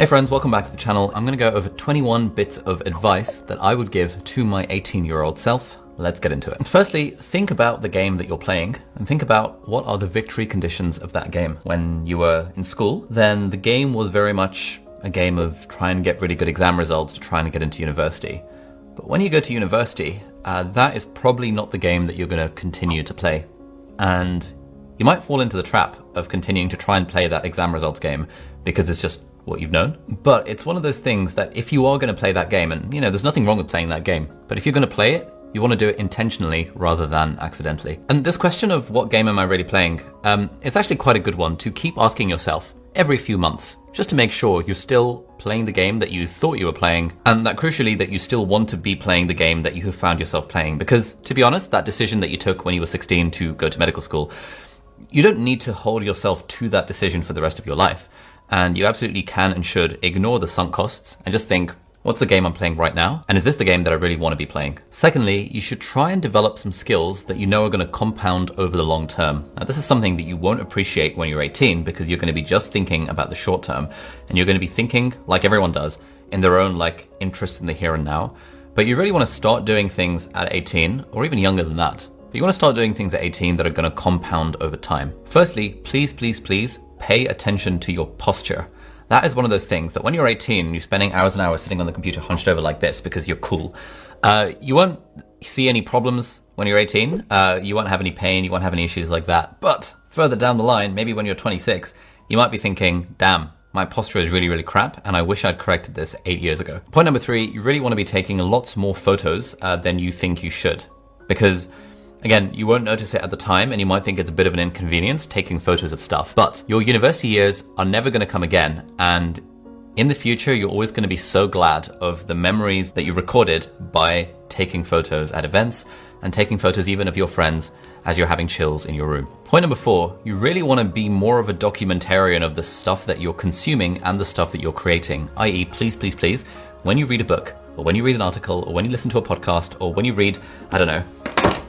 Hey friends, welcome back to the channel. I'm going to go over 21 bits of advice that I would give to my 18-year-old self. Let's get into it. Firstly, think about the game that you're playing and think about what are the victory conditions of that game. When you were in school, then the game was very much a game of trying to get really good exam results to try and get into university. But when you go to university, that is probably not the game that you're going to continue to play. And you might fall into the trap of continuing to try and play that exam results game because it's just what you've known. But it's one of those things that if you are going to play that game, and there's nothing wrong with playing that game, but if you're going to play it, you want to do it intentionally rather than accidentally. And this question of what game am I really playing, it's actually quite a good one to keep asking yourself every few months, just to make sure you're still playing the game that you thought you were playing, and that crucially that you still want to be playing the game that you have found yourself playing. Because to be honest, that decision that you took when you were 16 to go to medical school, you don't need to hold yourself to that decision for the rest of your life. And you absolutely can and should ignore the sunk costs and just think, what's the game I'm playing right now? And is this the game that I really want to be playing? Secondly, you should try and develop some skills that you know are going to compound over the long term. Now, this is something that you won't appreciate when you're 18 because you're going to be just thinking about the short term. And you're going to be thinking, like everyone does, in their own interests in the here and now. But you really want to start doing things at 18 or even younger than that. But you want to start doing things at 18 that are going to compound over time. Firstly, please pay attention to your posture. That is one of those things that when you're 18, you're spending hours and hours sitting on the computer hunched over like this because you're cool. You won't see any problems when you're 18. You won't have any pain. You won't have any issues like that. But further down the line, maybe when you're 26, you might be thinking, damn, my posture is really crap and I wish I'd corrected this 8 years ago. Point number 3, you really want to be taking lots more photos than you think you should. Because again, you won't notice it at the time and you might think it's a bit of an inconvenience taking photos of stuff, but your university years are never going to come again. And in the future, you're always going to be so glad of the memories that you recorded by taking photos at events and taking photos even of your friends as you're having chills in your room. Point number 4, you really want to be more of a documentarian of the stuff that you're consuming and the stuff that you're creating, i.e. please, when you read a book or when you read an article or when you listen to a podcast or when you read, I don't know,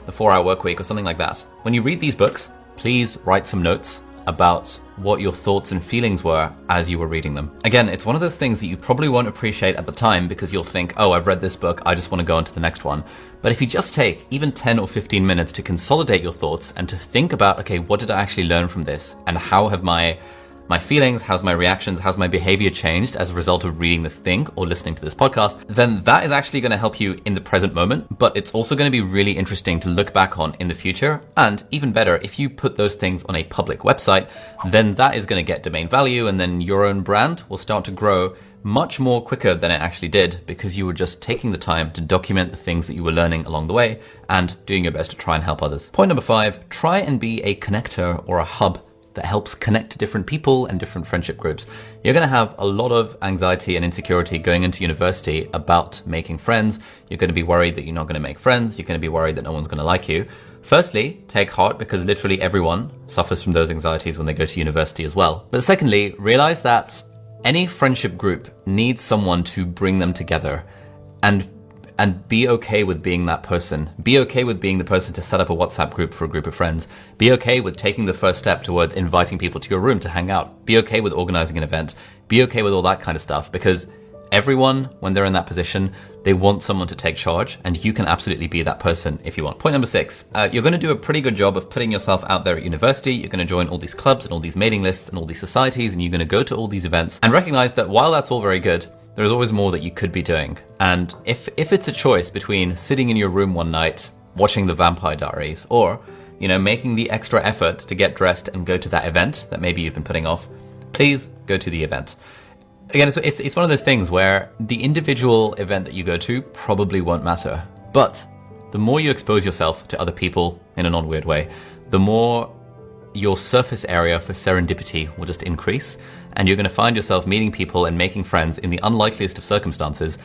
The 4-Hour Workweek or something like that. When you read these books, please write some notes about what your thoughts and feelings were as you were reading them. Again, it's one of those things that you probably won't appreciate at the time because you'll think, oh, I've read this book, I just want to go on to the next one. But if you just take even 10 or 15 minutes to consolidate your thoughts and to think about, okay, what did I actually learn from this? And how have my feelings, how's my reactions, how's my behavior changed as a result of reading this thing or listening to this podcast, then that is actually going to help you in the present moment, but it's also going to be really interesting to look back on in the future. And even better, if you put those things on a public website, then that is going to get domain value and then your own brand will start to grow much more quicker than it actually did because you were just taking the time to document the things that you were learning along the way and doing your best to try and help others. Point number 5, try and be a connector or a hub that helps connect different people and different friendship groups. You're going to have a lot of anxiety and insecurity going into university about making friends. You're going to be worried that you're not going to make friends. You're going to be worried that no one's going to like you. Firstly, take heart because literally everyone suffers from those anxieties when they go to university as well. But secondly, realize that any friendship group needs someone to bring them together and be okay with being that person. Be okay with being the person to set up a WhatsApp group for a group of friends. Be okay with taking the first step towards inviting people to your room to hang out. Be okay with organizing an event. Be okay with all that kind of stuff because everyone, when they're in that position, they want someone to take charge and you can absolutely be that person if you want. Point number 6, you're going to do a pretty good job of putting yourself out there at university. You're going to join all these clubs and all these mailing lists and all these societies and you're going to go to all these events and recognize that while that's all very good, there's always more that you could be doing. And if it's a choice between sitting in your room one night, watching The Vampire Diaries, or, making the extra effort to get dressed and go to that event that maybe you've been putting off, please go to the event. Again, it's one of those things where the individual event that you go to probably won't matter. But the more you expose yourself to other people in a non-weird way, the more your surface area for serendipity will just increase and you're going to find yourself meeting people and making friends in the unlikeliest of circumstances.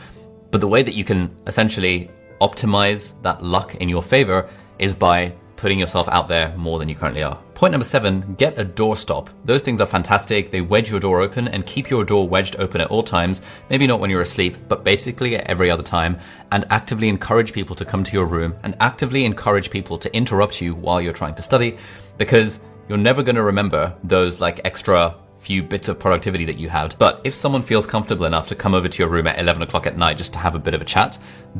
But the way that you can essentially optimize that luck in your favor is by putting yourself out there more than you currently are. Point number 7, get a doorstop. Those things are fantastic. They wedge your door open and keep your door wedged open at all times. Maybe not when you're asleep, but basically at every other time, and actively encourage people to come to your room and actively encourage people to interrupt you while you're trying to study because you're never going to remember those extra few bits of productivity that you had. But if someone feels comfortable enough to come over to your room at 11 o'clock at night just to have a bit of a chat,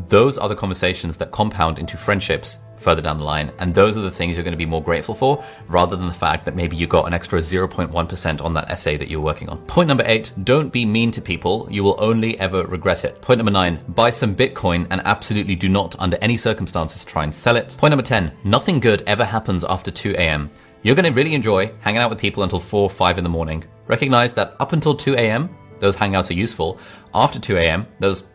those are the conversations that compound into friendships further down the line. And those are the things you're going to be more grateful for, rather than the fact that maybe you got an extra 0.1% on that essay that you're working on. Point number 8, don't be mean to people. You will only ever regret it. Point number 9, buy some Bitcoin and absolutely do not, under any circumstances, try and sell it. Point number 10, nothing good ever happens after 2 a.m. You're going to really enjoy hanging out with people until 4 or 5 in the morning. Recognize that up until 2 a.m., those hangouts are useful. After 2 a.m., those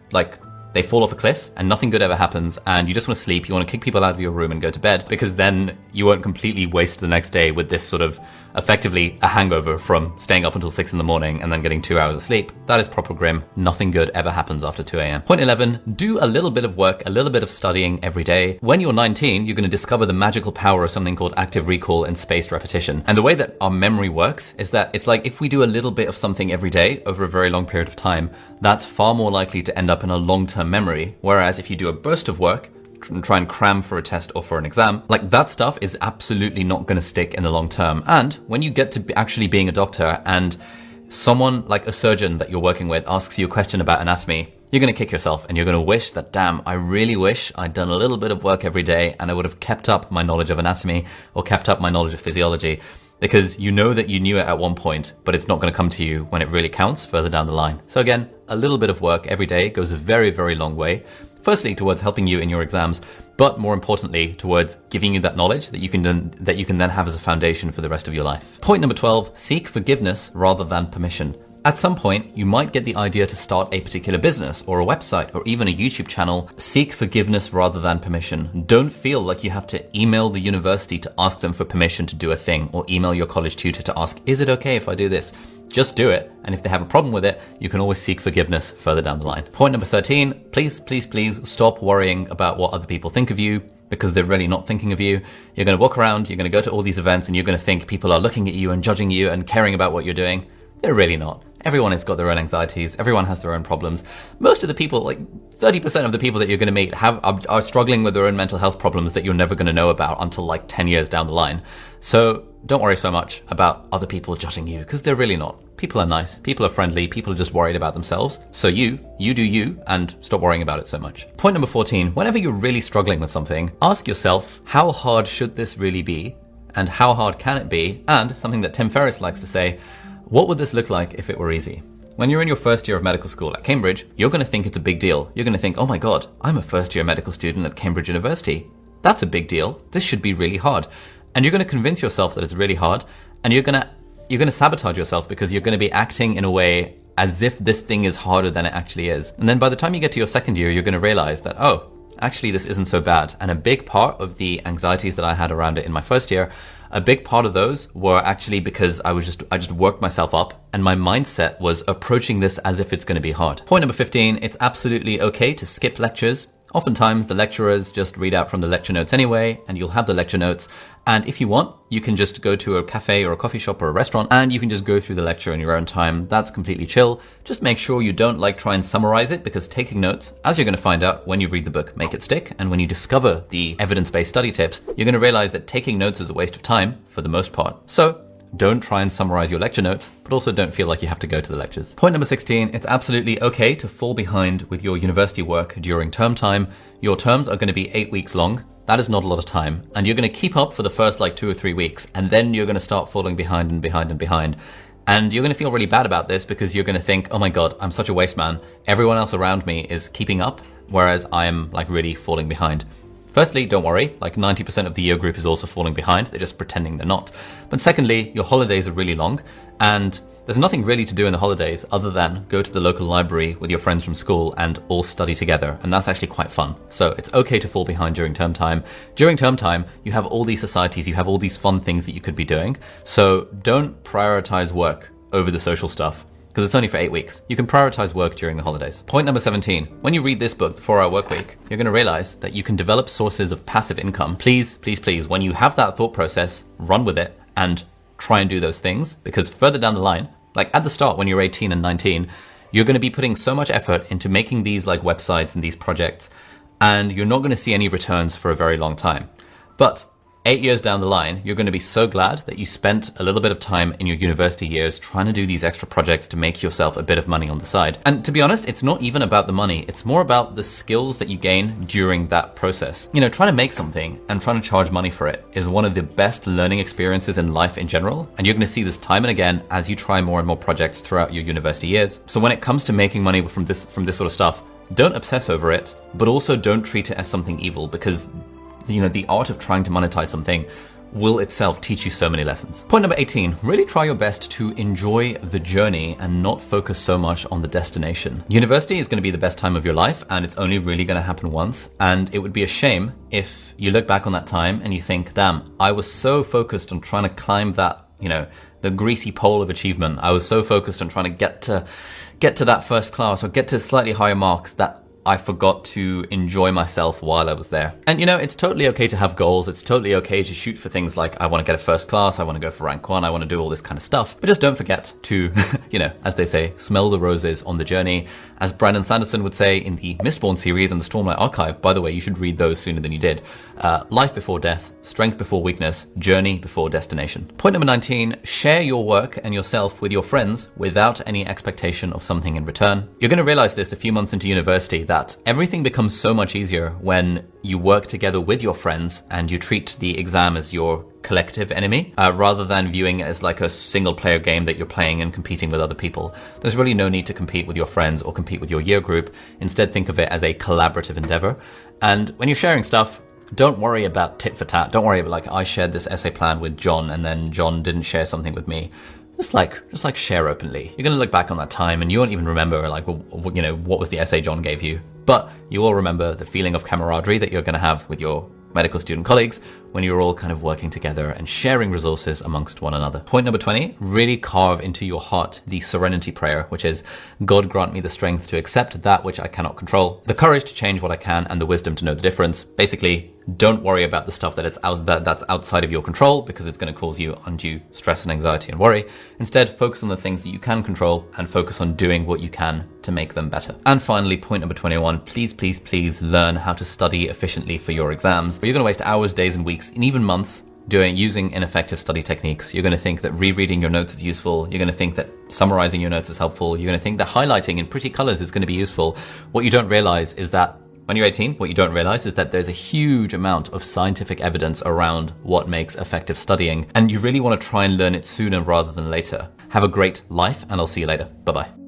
they fall off a cliff and nothing good ever happens, and you just want to sleep. You want to kick people out of your room and go to bed, because then you won't completely waste the next day with this sort of effectively a hangover from staying up until 6 in the morning and then getting 2 hours of sleep. That is proper grim. Nothing good ever happens after 2 a.m. Point 11, do a little bit of work, a little bit of studying every day. When you're 19, you're going to discover the magical power of something called active recall and spaced repetition. And the way that our memory works is that it's like if we do a little bit of something every day over a very long period of time, that's far more likely to end up in a long-term memory. Whereas if you do a burst of work, try and cram for a test or for an exam, like that stuff is absolutely not going to stick in the long term. And when you get to actually being a doctor and someone like a surgeon that you're working with asks you a question about anatomy, you're going to kick yourself and you're going to wish that, damn, I really wish I'd done a little bit of work every day and I would have kept up my knowledge of anatomy or kept up my knowledge of physiology. Because you know that you knew it at one point, but it's not going to come to you when it really counts further down the line. So again, a little bit of work every day goes a very, very long way. Firstly, towards helping you in your exams, but more importantly, towards giving you that knowledge that you can then have as a foundation for the rest of your life. Point number 12, seek forgiveness rather than permission. At some point, you might get the idea to start a particular business or a website or even a YouTube channel. Seek forgiveness rather than permission. Don't feel like you have to email the university to ask them for permission to do a thing, or email your college tutor to ask, is it okay if I do this? Just do it. And if they have a problem with it, you can always seek forgiveness further down the line. Point number 13, please, please, please stop worrying about what other people think of you, because they're really not thinking of you. You're going to walk around, you're going to go to all these events, and you're going to think people are looking at you and judging you and caring about what you're doing. They're really not. Everyone has got their own anxieties. Everyone has their own problems. Most of the people, like 30% of the people that you're going to meet are struggling with their own mental health problems that you're never going to know about until like 10 years down the line. So don't worry so much about other people judging you, because they're really not. People are nice. People are friendly. People are just worried about themselves. So you do you, and stop worrying about it so much. Point number 14, whenever you're really struggling with something, ask yourself, how hard should this really be? And how hard can it be? And something that Tim Ferriss likes to say, what would this look like if it were easy? When you're in your first year of medical school at Cambridge, you're going to think it's a big deal. You're going to think, oh my God, I'm a first year medical student at Cambridge University. That's a big deal. This should be really hard. And you're going to convince yourself that it's really hard, and you're going to sabotage yourself because you're going to be acting in a way as if this thing is harder than it actually is. And then by the time you get to your second year, you're going to realize that, oh, actually this isn't so bad. And a big part of the anxieties that I had around it in my first year, a big part of those were actually because I just worked myself up, and my mindset was approaching this as if it's going to be hard. Point number 15, it's absolutely okay to skip lectures. Oftentimes the lecturers just read out from the lecture notes anyway, and you'll have the lecture notes. And if you want, you can just go to a cafe or a coffee shop or a restaurant and you can just go through the lecture in your own time. That's completely chill. Just make sure you don't try and summarize it, because taking notes, as you're going to find out when you read the book, make it stick. And when you discover the evidence-based study tips, you're going to realize that taking notes is a waste of time for the most part. So don't try and summarize your lecture notes, but also don't feel like you have to go to the lectures. Point number 16, it's absolutely okay to fall behind with your university work during term time. Your terms are going to be 8 weeks long. That is not a lot of time. And you're going to keep up for the first 2 or 3 weeks. And then you're going to start falling behind and behind and behind. And you're going to feel really bad about this, because you're going to think, oh my God, I'm such a waste man. Everyone else around me is keeping up, whereas I'm really falling behind. Firstly, don't worry, 90% of the year group is also falling behind. They're just pretending they're not. But secondly, your holidays are really long, and there's nothing really to do in the holidays other than go to the local library with your friends from school and all study together. And that's actually quite fun. So it's okay to fall behind during term time. During term time, you have all these societies, you have all these fun things that you could be doing. So don't prioritize work over the social stuff, because it's only for 8 weeks. You can prioritize work during the holidays. Point number 17, when you read this book, The 4-Hour Workweek, you're going to realize that you can develop sources of passive income. Please, please, please, when you have that thought process, run with it and try and do those things, because further down the line, at the start when you're 18 and 19, you're going to be putting so much effort into making these websites and these projects, and you're not going to see any returns for a very long time. But 8 years down the line, you're going to be so glad that you spent a little bit of time in your university years trying to do these extra projects to make yourself a bit of money on the side. And to be honest, it's not even about the money. It's more about the skills that you gain during that process. You know, trying to make something and trying to charge money for it is one of the best learning experiences in life in general. And you're going to see this time and again as you try more and more projects throughout your university years. So when it comes to making money from this sort of stuff, don't obsess over it, but also don't treat it as something evil, because you know, the art of trying to monetize something will itself teach you so many lessons. Point number 18, really try your best to enjoy the journey and not focus so much on the destination. University is going to be the best time of your life, and it's only really going to happen once. And it would be a shame if you look back on that time and you think, damn, I was so focused on trying to climb that, you know, the greasy pole of achievement. I was so focused on trying to get to that first class or get to slightly higher marks that I forgot to enjoy myself while I was there. And you know, it's totally okay to have goals. It's totally okay to shoot for things like, I want to get a first class, I want to go for rank 1, I want to do all this kind of stuff. But just don't forget to, you know, as they say, smell the roses on the journey. As Brandon Sanderson would say in the Mistborn series and the Stormlight Archive, by the way, you should read those sooner than you did. Life before death, strength before weakness, journey before destination. Point number 19, share your work and yourself with your friends without any expectation of something in return. You're going to realize this a few months into university, that everything becomes so much easier when you work together with your friends and you treat the exam as your collective enemy, rather than viewing it as like a single player game that you're playing and competing with other people. There's really no need to compete with your friends or compete with your year group. Instead, think of it as a collaborative endeavor. And when you're sharing stuff, don't worry about tit for tat. Don't worry about like, I shared this essay plan with John and then John didn't share something with me. Just like share openly. You're going to look back on that time and you won't even remember like, you know, what was the essay John gave you, but you will remember the feeling of camaraderie that you're going to have with your medical student colleagues when you're all kind of working together and sharing resources amongst one another. Point number 20, really carve into your heart the serenity prayer, which is, God grant me the strength to accept that which I cannot control, the courage to change what I can, and the wisdom to know the difference. Basically, don't worry about the stuff that's outside of your control, because it's going to cause you undue stress and anxiety and worry. Instead, focus on the things that you can control and focus on doing what you can to make them better. And finally, point number 21, please learn how to study efficiently for your exams. You're going to waste hours, days, and weeks, and even months using ineffective study techniques. You're going to think that rereading your notes is useful. You're going to think that summarizing your notes is helpful. You're going to think that highlighting in pretty colors is going to be useful. What you don't realize is that when you're 18, what you don't realize is that there's a huge amount of scientific evidence around what makes effective studying, and you really want to try and learn it sooner rather than later. Have a great life, and I'll see you later. Bye-bye.